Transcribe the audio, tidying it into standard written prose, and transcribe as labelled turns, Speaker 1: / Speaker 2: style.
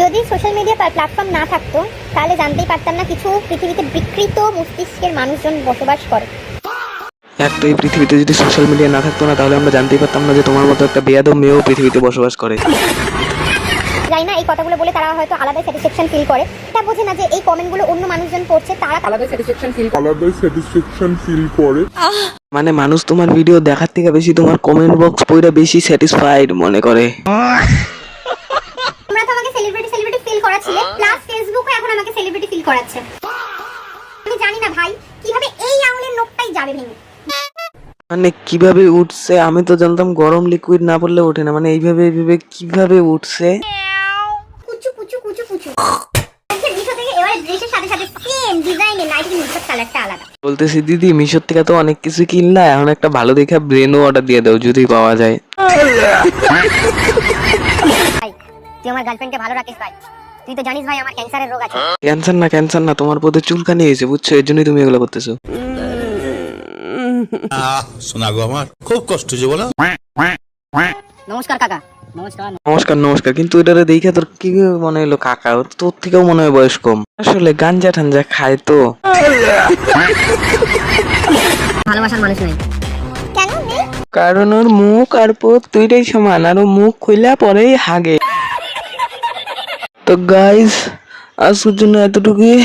Speaker 1: যদি social media platform না থাকতো তাহলে জানতেই পারতাম না কিছু পৃথিবীতে বিকৃত মস্তিষ্কের মানুষজন বসবাস করে।
Speaker 2: একটা এই পৃথিবীতে যদি সোশ্যাল মিডিয়া না থাকতো না তাহলে আমরা জানতেই পারতাম না যে তোমার মতো একটা বেয়াদব মেয়েও পৃথিবীতে বসবাস করে।
Speaker 1: জানি না এই কথাগুলো বলে তারা হয়তো আলাদা স্যাটিসফ্যাকশন ফিল করে, তা বোঝে না যে এই কমেন্টগুলো অন্য মানুষজন পড়ছে, তারা আলাদা স্যাটিসফ্যাকশন ফিল করে।
Speaker 2: মানে মানুষ তোমার ভিডিও দেখার থেকে বেশি তোমার কমেন্ট বক্স পড়ে বেশি স্যাটিসফাইড মনে করে।
Speaker 1: তোমরা তো আমাকে সেলিব্রিটি ফিল করাছিলে, প্লাস ফেসবুকও এখন আমাকে সেলিব্রিটি ফিল করাচ্ছে। আমি জানি না ভাই কিভাবে এই আঙুলের নখটাই যাবে ভেঙে।
Speaker 2: মানে কিভাবে উঠছে, আমি তো জানতাম গরম লিকুইড না পড়লে ওঠে না, মানে এইভাবে কিভাবে উঠছে।
Speaker 1: কুচু কুচু কুচু কুচু মিশো থেকে এবারে ড্রেসের সাথে সাথে সেম ডিজাইনের নাইটি মিশোর কালারটা আলাদা।
Speaker 2: বলতেছি দিদি মিশোর থেকে তো অনেক কিছু কিনলা, এখন একটা ভালো দেখে ব্রেনও অর্ডার দিয়ে দাও যদি পাওয়া যায়।
Speaker 1: ভাই তুই আমার গার্লফ্রেন্ডকে ভালো রাখিস ভাই, তুই তো জানিস ভাই আমার ক্যান্সারের রোগ আছে।
Speaker 2: ক্যান্সার না তোমার পদে চুলকানি হয়েছে বুঝছো, এর জন্যই তুমি এগুলো করতেছো।
Speaker 3: শোনা গো আমার খুব কষ্ট যে বলো।
Speaker 1: নমস্কার কাকা।
Speaker 2: নমস্কার, কিন্তু এটারে দেখে তোর কি মনে হলো কাকা, তোর থেকেও মনে হয় বয়স কম। আসলে গাঞ্জা ঠাঞ্জা খায় তো।
Speaker 1: ভালোবাসার মানুষ নাই কেন নেই?
Speaker 2: কারণ ওর মুখ আর পোত দুইটাই সমান, আর ও মুখ খুইলা পরেই হাগে। তো গাইস আজকের জন্য এতটুকুই।